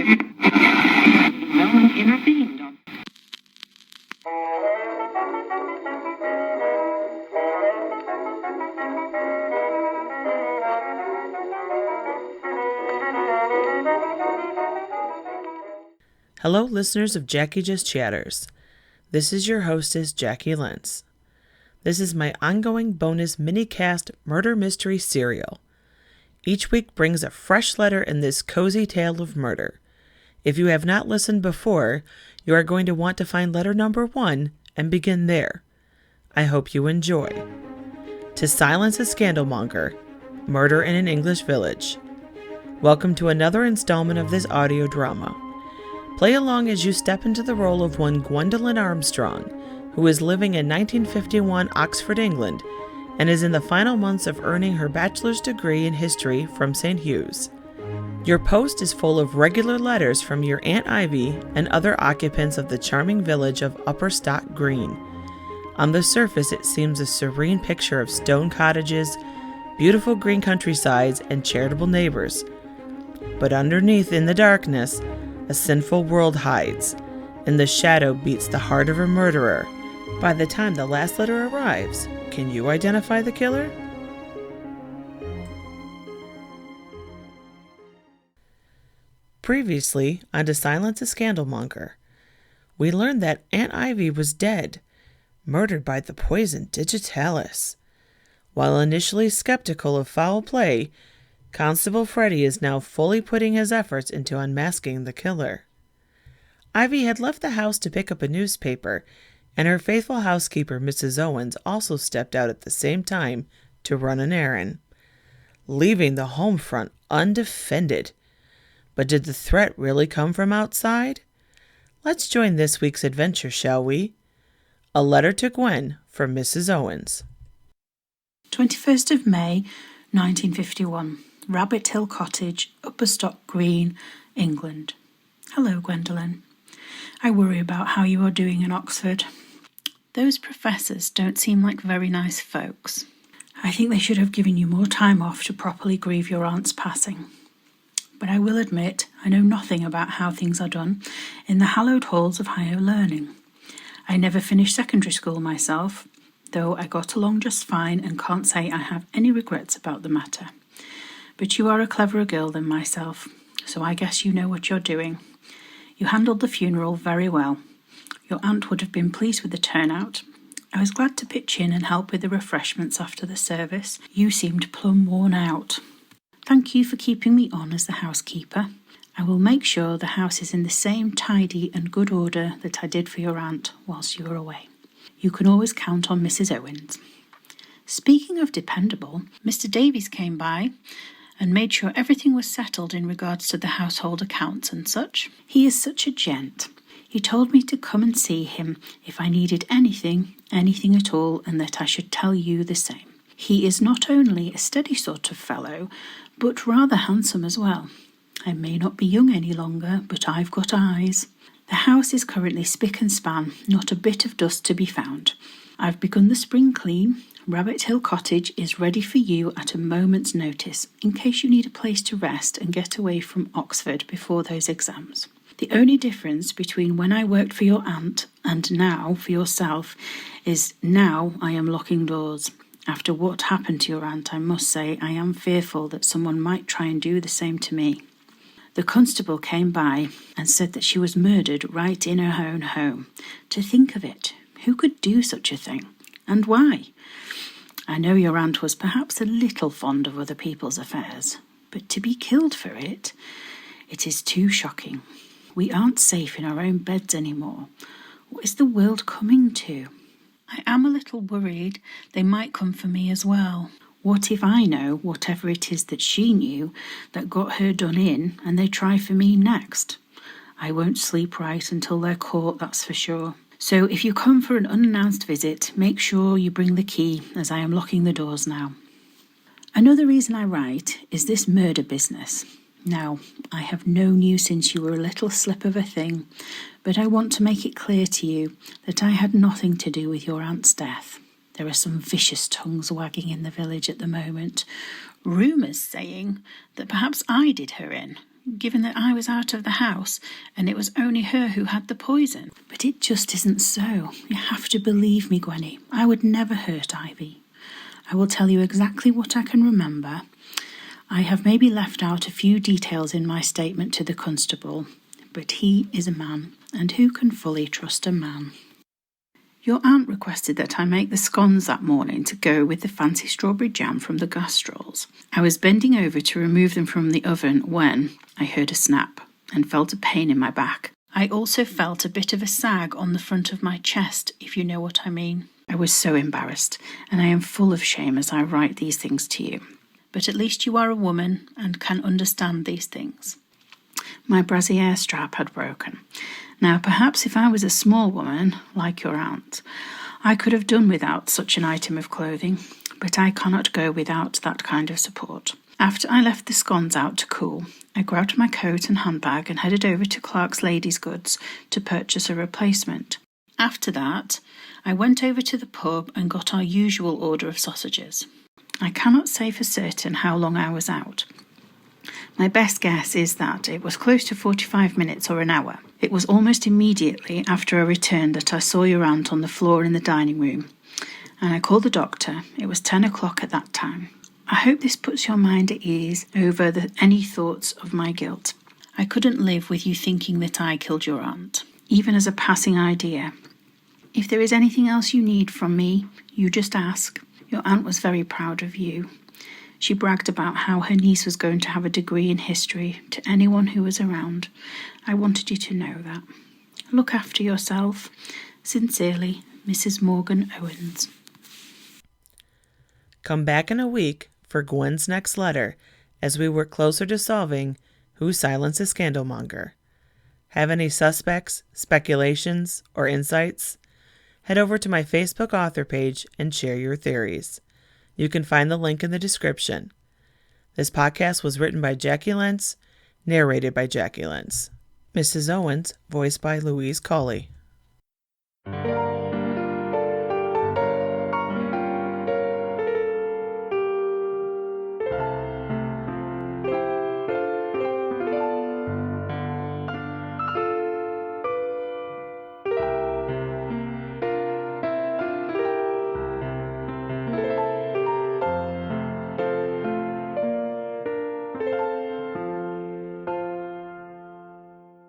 No one intervened on. Hello, listeners of Jacqui Just Chatters. This is your hostess, Jacqui Lentz. This is my ongoing bonus mini-cast murder mystery serial. Each week brings a fresh letter in this cozy tale of murder. If you have not listened before, you are going to want to find letter number 1 and begin there. I hope you enjoy. To Silence a Scandalmonger, Murder in an English Village. Welcome to another installment of this audio drama. Play along as you step into the role of one Gwen Armstrong, who is living in 1951 Oxford, England, and is in the final months of earning her bachelor's degree in history from St. Hugh's. Your post is full of regular letters from your Aunt Ivy and other occupants of the charming village of Upper Stock Green. On the surface, it seems a serene picture of stone cottages, beautiful green countrysides, and charitable neighbors. But underneath, in the darkness, a sinful world hides, and the shadow beats the heart of a murderer. By the time the last letter arrives, can you identify the killer? Previously on To Silence a Scandalmonger, we learned that Aunt Ivy was dead, murdered by the poison digitalis. While initially skeptical of foul play, Constable Freddy is now fully putting his efforts into unmasking the killer. Ivy had left the house to pick up a newspaper, and her faithful housekeeper, Mrs. Owens, also stepped out at the same time to run an errand, leaving the home front undefended. But did the threat really come from outside? Let's join this week's adventure, shall we? A letter to Gwen from Mrs. Owens. 21st of May, 1951. Rabbit Hill Cottage, Upper Stock Green, England. Hello, Gwendolyn. I worry about how you are doing in Oxford. Those professors don't seem like very nice folks. I think they should have given you more time off to properly grieve your aunt's passing. But I will admit, I know nothing about how things are done in the hallowed halls of higher learning. I never finished secondary school myself, though I got along just fine and can't say I have any regrets about the matter. But you are a cleverer girl than myself, so I guess you know what you're doing. You handled the funeral very well. Your aunt would have been pleased with the turnout. I was glad to pitch in and help with the refreshments after the service. You seemed plumb worn out. Thank you for keeping me on as the housekeeper. I will make sure the house is in the same tidy and good order that I did for your aunt whilst you were away. You can always count on Mrs. Owens. Speaking of dependable, Mr. Davies came by and made sure everything was settled in regards to the household accounts and such. He is such a gent. He told me to come and see him if I needed anything at all, and that I should tell you the same. He is not only a steady sort of fellow, but rather handsome as well. I may not be young any longer, but I've got eyes. The house is currently spick and span, not a bit of dust to be found. I've begun the spring clean. Rabbit Hill Cottage is ready for you at a moment's notice, in case you need a place to rest and get away from Oxford before those exams. The only difference between when I worked for your aunt and now for yourself is now I am locking doors. After what happened to your aunt, I must say I am fearful that someone might try and do the same to me. The constable came by and said that she was murdered right in her own home. To think of it, who could do such a thing? And why? I know your aunt was perhaps a little fond of other people's affairs, but to be killed for it is too shocking. We aren't safe in our own beds anymore. What is the world coming to? I am a little worried they might come for me as well. What if I know whatever it is that she knew that got her done in, and they try for me next? I won't sleep right until they're caught, that's for sure. So if you come for an unannounced visit, make sure you bring the key, as I am locking the doors now. Another reason I write is this murder business. Now, I have known you since you were a little slip of a thing, but I want to make it clear to you that I had nothing to do with your aunt's death. There are some vicious tongues wagging in the village at the moment. Rumours saying that perhaps I did her in. given that I was out of the house and it was only her who had the poison. But it just isn't so. You have to believe me, Gwenny. I would never hurt Ivy. I will tell you exactly what I can remember. I have maybe left out a few details in my statement to the constable, but he is a man, and who can fully trust a man? Your aunt requested that I make the scones that morning to go with the fancy strawberry jam from the gastrolls. I was bending over to remove them from the oven when I heard a snap and felt a pain in my back. I also felt a bit of a sag on the front of my chest, if you know what I mean. I was so embarrassed, and I am full of shame as I write these things to you. But at least you are a woman and can understand these things. My brassiere strap had broken. Now, perhaps if I was a small woman, like your aunt, I could have done without such an item of clothing, but I cannot go without that kind of support. After I left the scones out to cool, I grabbed my coat and handbag and headed over to Clark's Ladies' Goods to purchase a replacement. After that, I went over to the pub and got our usual order of sausages. I cannot say for certain how long I was out. My best guess is that it was close to 45 minutes or an hour. It was almost immediately after I returned that I saw your aunt on the floor in the dining room, and I called the doctor. It was 10 o'clock at that time. I hope this puts your mind at ease over any thoughts of my guilt. I couldn't live with you thinking that I killed your aunt, even as a passing idea. If there is anything else you need from me, you just ask. Your aunt was very proud of you. She bragged about how her niece was going to have a degree in history to anyone who was around. I wanted you to know that. Look after yourself. Sincerely, Mrs. Morgan Owens. Come back in a week for Gwen's next letter as we work closer to solving who silenced the Scandalmonger. Have any suspects, speculations, or insights? Head over to my Facebook author page and share your theories. You can find the link in the description. This podcast was written by Jacqui Lentz, narrated by Jacqui Lentz. Mrs. Owens, voiced by Louise Colley.